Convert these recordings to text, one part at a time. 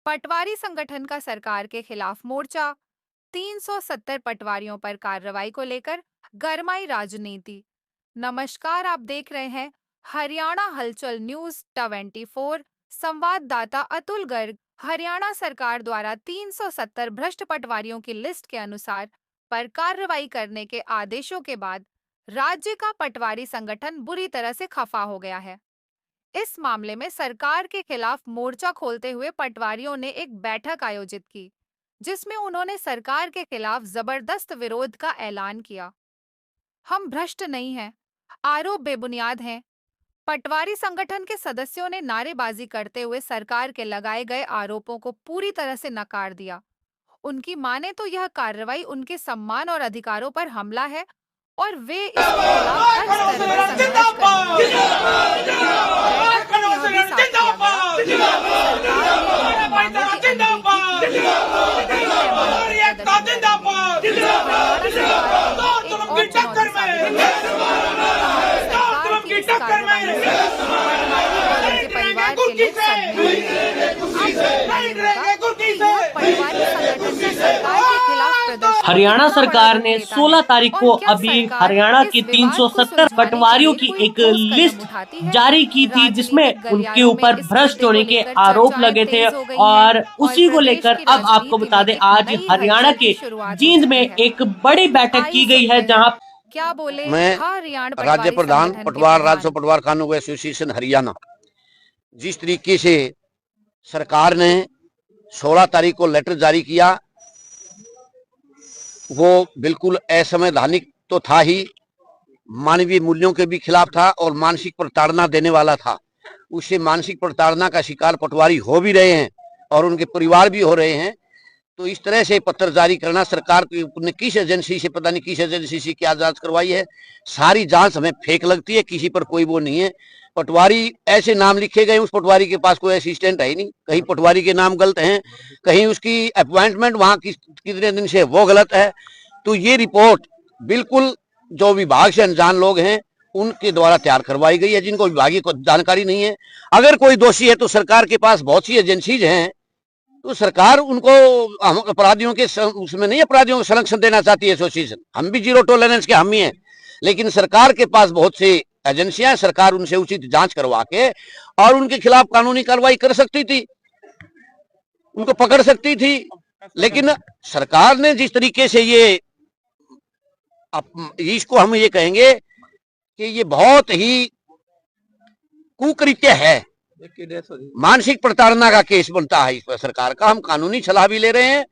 पटवारी संगठन का सरकार के खिलाफ मोर्चा। 370 पटवारियों पर कार्रवाई को लेकर गरमाई राजनीति। नमस्कार, आप देख रहे हैं हरियाणा हलचल न्यूज 24। संवाददाता अतुल गर्ग। हरियाणा सरकार द्वारा 370 भ्रष्ट पटवारियों की लिस्ट के अनुसार पर कार्रवाई करने के आदेशों के बाद राज्य का पटवारी संगठन बुरी तरह से खफा हो गया है। इस मामले में सरकार के खिलाफ मोर्चा खोलते हुए पटवारियों ने एक बैठक आयोजित की, जिसमें उन्होंने सरकार के खिलाफ जबरदस्त विरोध का ऐलान किया। हम भ्रष्ट नहीं हैं, आरोप बेबुनियाद हैं। पटवारी संगठन के सदस्यों ने नारेबाजी करते हुए सरकार के लगाए गए आरोपों को पूरी तरह से नकार दिया। उनकी माने तो यह कार्रवाई उनके सम्मान और अधिकारों पर हमला है और वे इसके खिलाफ हर स्तर पर संघर्ष हरियाणा सरकार ने 16 तारीख को अभी हरियाणा के 370 पटवारियों की एक लिस्ट जारी की थी, जिसमें उनके ऊपर भ्रष्ट होने के आरोप लगे थे। और उसी को लेकर अब आपको बता दें, आज हरियाणा के जींद में एक बड़ी बैठक की गई है, जहां क्या बोले मैं राज्य प्रधान पटवार राजस्व पटवार कानून एसोसिएशन हरियाणा, जिस तरीके से सरकार ने 16 तारीख को लेटर जारी किया, वो बिल्कुल असंवैधानिक तो था ही, मानवीय मूल्यों के भी खिलाफ था और मानसिक प्रताड़ना देने वाला था। उससे मानसिक प्रताड़ना का शिकार पटवारी हो भी रहे हैं और उनके परिवार भी हो रहे हैं। तो इस तरह से पत्र जारी करना, सरकार ने किस एजेंसी से, पता नहीं किस एजेंसी से क्या जांच करवाई है, सारी जांच हमें फेक लगती है। किसी पर कोई वो नहीं है। पटवारी ऐसे नाम लिखे गए, उस पटवारी के पास कोई असिस्टेंट है ही नहीं। कहीं पटवारी के नाम गलत हैं, कहीं उसकी अपॉइंटमेंट वहां कितने दिन से वो गलत है। तो ये रिपोर्ट बिल्कुल जो विभाग से अनजान लोग हैं उनके द्वारा तैयार करवाई गई है, जिनको विभागीय को जानकारी नहीं है। अगर कोई दोषी है तो सरकार के पास बहुत सी एजेंसीज हैं, तो सरकार उनको हम अपराधियों के उसमें नहीं, अपराधियों को संरक्षण देना चाहती है एसोसिएशन। हम भी जीरो टॉलरेंस के हामी हैं, लेकिन सरकार के पास बहुत सी एजेंसियां हैं। सरकार उनसे उचित जांच करवा के और उनके खिलाफ कानूनी कार्रवाई कर सकती थी, उनको पकड़ सकती थी। लेकिन सरकार ने जिस तरीके से इसको हम ये कहेंगे कि ये बहुत ही कुकृत्य है, मानसिक प्रताड़ना का केस बनता है इस पर सरकार का। हम कानूनी सलाह भी ले रहे हैं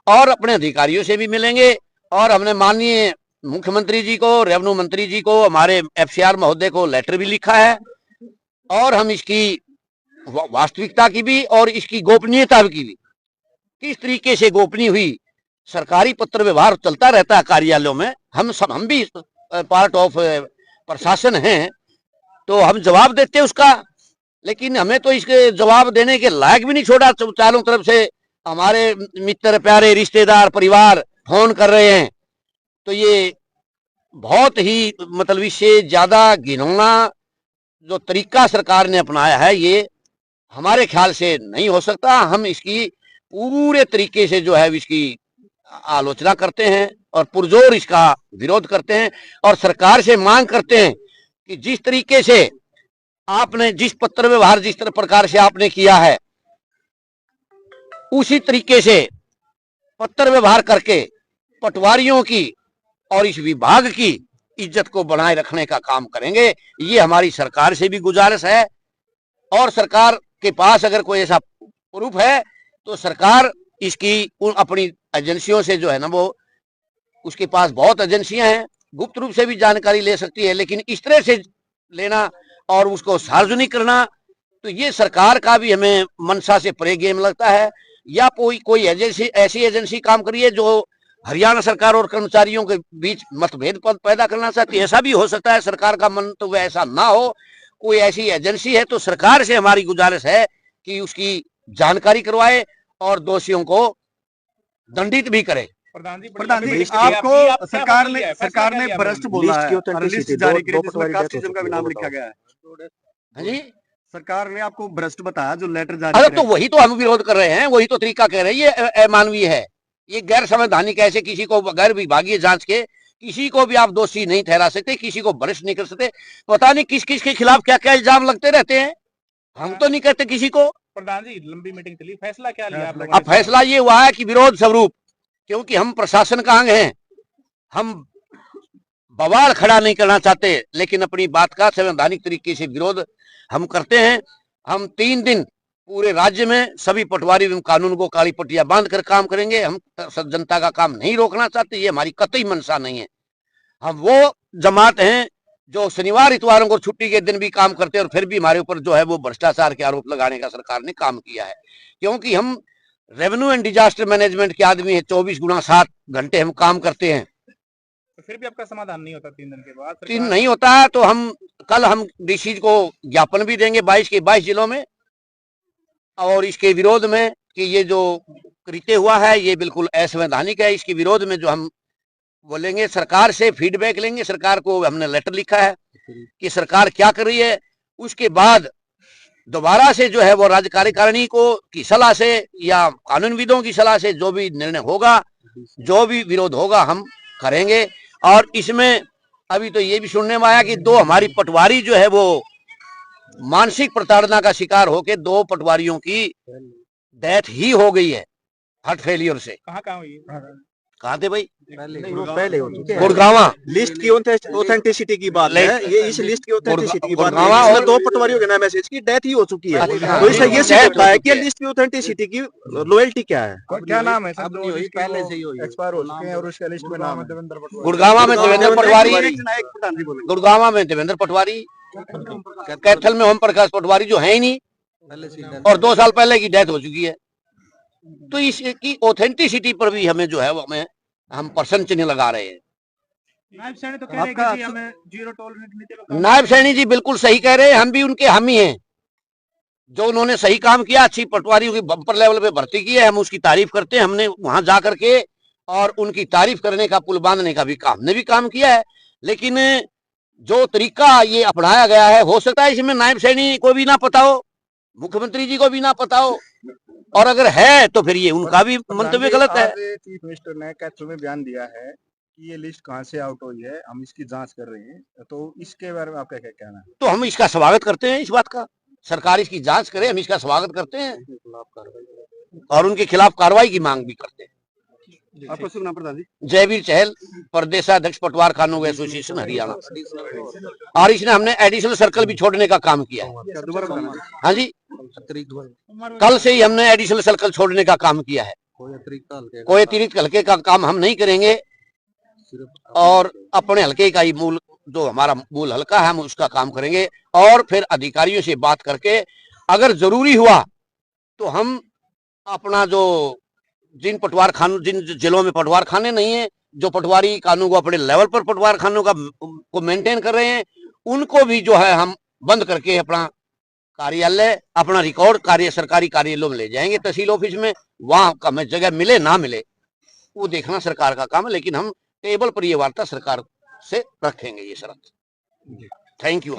और अपने अधिकारियों से भी मिलेंगे, और हमने माननीय मुख्यमंत्री जी को, रेवेन्यू मंत्री जी को, हमारे एफसीआर महोदय को लेटर भी लिखा है। और हम इसकी वास्तविकता की भी और इसकी गोपनीयता की भी, किस तरीके से गोपनीय हुई, सरकारी पत्र व्यवहार चलता रहता है कार्यालयों में। हम भी पार्ट ऑफ प्रशासन हैं, तो हम जवाब देते हैं उसका। लेकिन हमें तो इसके जवाब देने के लायक भी नहीं छोड़ा। चारों तरफ से हमारे मित्र, प्यारे, रिश्तेदार, परिवार फोन कर रहे हैं। तो ये बहुत ही मतलब इससे ज्यादा घिनौना जो तरीका सरकार ने अपनाया है, ये हमारे ख्याल से नहीं हो सकता। हम इसकी पूरे तरीके से जो है इसकी आलोचना करते हैं और पुरजोर इसका विरोध करते हैं, और सरकार से मांग करते हैं कि जिस तरीके से आपने जिस पत्र व्यवहार जिस तरह प्रकार से आपने किया है, उसी तरीके से पत्र व्यवहार करके पटवारियों की और इस विभाग की इज्जत को बनाए रखने का काम करेंगे। ये हमारी सरकार से भी गुजारिश है। और सरकार के पास अगर कोई ऐसा प्रूफ है तो सरकार इसकी अपनी एजेंसियों से जो है ना, वो उसके पास बहुत एजेंसियां हैं, गुप्त रूप से भी जानकारी ले सकती है। लेकिन इस तरह से लेना और उसको सार्वजनिक करना, तो ये सरकार का भी हमें मनसा से परे गेम लगता है। या कोई एजेंसी, ऐसी एजेंसी काम करिए जो हरियाणा सरकार और कर्मचारियों के बीच मतभेद पैदा करना चाहती है। ऐसा भी हो सकता है, सरकार का मन तो ऐसा ना हो। कोई ऐसी एजेंसी है तो सरकार से हमारी गुजारिश है कि उसकी जानकारी करवाए और दोषियों को दंडित भी करे। प्रधान जी, आपको सरकार ने भ्रष्ट बोला है और लिस्ट जारी की, जिसमें कास्टिज्म का भी नाम लिखा गया है। हाँ जी, सरकार ने आपको भ्रष्ट बताया जो लेटर जारी अरे किया। तो वही तो हम विरोध कर रहे हैं, वही तो तरीका कह रहे हैं, ये अमानवीय है, ये गैर संवैधानिक है। ऐसे किसी को गैर विभागीय जांच के किसी को भी आप दोषी नहीं ठहरा सकते, किसी को भ्रष्ट नहीं कर सकते। पता नहीं किस किस के खिलाफ क्या क्या इल्जाम लगते रहते हैं, हम तो नहीं कहते किसी को। प्रधान जी, लंबी मीटिंग चली, फैसला क्या लिया आप लोगों अब ने? फैसला ये हुआ है कि विरोध स्वरूप, क्योंकि हम प्रशासन का अंग हैं, हम बवाल खड़ा नहीं करना चाहते, लेकिन अपनी बात का संवैधानिक तरीके से विरोध हम करते हैं। हम 3 दिन पूरे राज्य में सभी पटवारी एवं कानून को काली पट्टियां बांध कर काम करेंगे। हम जनता का काम नहीं रोकना चाहते, ये हमारी कतई मंशा नहीं है। हम वो जमात हैं जो शनिवार इतवारों को छुट्टी के दिन भी काम करते हैं और फिर भी हमारे ऊपर जो है वो भ्रष्टाचार के आरोप लगाने का सरकार ने काम किया है। क्योंकि हम रेवेन्यू एंड डिजास्टर मैनेजमेंट के आदमी हैं, 24x7 घंटे हम काम करते हैं। तो फिर भी आपका समाधान नहीं होता 3 दिन के बाद? 3 नहीं होता है तो कल हम डीसी को ज्ञापन भी देंगे 22 के 22 जिलों में, और इसके विरोध में कि ये जो कृत्य हुआ है ये बिल्कुल असंवैधानिक है। इसके विरोध में जो हम बोलेंगे, सरकार से फीडबैक लेंगे। सरकार को हमने लेटर लिखा है कि सरकार क्या कर रही है। उसके बाद दोबारा से जो है वो राज्य कार्यकारिणी को की सलाह से या कानूनविदों की सलाह से जो भी निर्णय होगा, जो भी विरोध होगा हम करेंगे। और इसमें अभी तो ये भी सुनने में आया कि 2 हमारी पटवारी जो है वो मानसिक प्रताड़ना का शिकार होकर 2 पटवारियों की डेथ ही हो गई है हार्ट फेलियर से। कहाँ हुई? कहाँ थे भाई? पहले हो चुके हैं। गुड़गावा लिस्ट की ऑथेंटिसिटी की बात है, ये इस लिस्ट की ऑथेंटिसिटी की बात गुड़गावा है। और 2 पटवारियों के नाम मैसेज की डेथ ही हो चुकी है। अच्छा। तो इससे ये सिद्ध होता है कि डेथ हो लिस्ट की ऑथेंटिसिटी की लॉयल्टी क्या है। क्या नाम है सर? पहले से ही एक्सपायर हो चुके हैं और उसका लिस्ट में नाम है देवेंद्र पटवारी। गुड़गावा में देवेंद्र पटवारी, नायक प्रधान जी बोले। गुड़गावा में देवेंद्र पटवारी, कैथल में ओम प्रकाश पटवारी जो है ही नहीं, और 2 साल पहले की डेथ हो चुकी है। तो इसकी ऑथेंटिसिटी पर भी हमें जो है वो हम पर्सन चिन्ह लगा रहे हैं। नायब सैनी तो कह रहे हैं कि जी हमें जीरो टॉलरेंस नीति पे काम नायब सैनी जी बिल्कुल सही कह रहे हैं, हम भी उनके हामी हैं। जो उन्होंने सही काम किया, अच्छी पटवारियों की बम्पर लेवल पे भर्ती की है, हम उसकी तारीफ करते हैं। हमने वहां जा करके और उनकी तारीफ करने का, पुल बांधने का भी हमने भी काम किया है। लेकिन जो तरीका ये अपनाया गया है, हो सकता है इसमें नायब सैनी को भी ना पता हो, मुख्यमंत्री जी को भी ना पता हो, और अगर है तो फिर ये उनका भी मंतव्य गलत है। चीफ मिनिस्टर ने कैथल में बयान दिया है कि ये लिस्ट कहां से आउट हुई है, हम इसकी जांच कर रहे हैं, तो इसके बारे में आपका क्या कहना है? तो हम इसका स्वागत करते हैं, इस बात का सरकार इसकी जांच करे, हम इसका स्वागत करते हैं और उनके खिलाफ कार्रवाई की मांग भी करते हैं। आपका शुभ नाम प्रधान जी? जयवीर चहल, प्रदेशाध्यक्ष पटवार कानून एसोसिएशन हरियाणा। और इसने हमने एडिशनल सर्कल भी छोड़ने का काम किया है। दोबारा बताना। हाँ जी, कल से ही हमने एडिशनल सर्कल छोड़ने का काम किया है। कोई अतिरिक्त हल्के का काम हम नहीं करेंगे और अपने हल्के का ही मूल, जो हमारा मूल हल्का है, हम उसका काम करेंगे। और फिर अधिकारियों से बात करके अगर जरूरी हुआ तो हम अपना जो जिन पटवार खानों, जिन जिलों में पटवार खाने नहीं है, जो पटवारी कानून को अपने लेवल पर पटवार खानों को मेंटेन कर रहे हैं, उनको भी जो है हम बंद करके अपना कार्यालय, अपना रिकॉर्ड सरकारी कार्यालयों में ले जाएंगे, तहसील ऑफिस में। वहां हमें जगह मिले ना मिले वो देखना सरकार का काम है, लेकिन हम टेबल पर ये वार्ता सरकार से रखेंगे, ये शर्त। Thank you.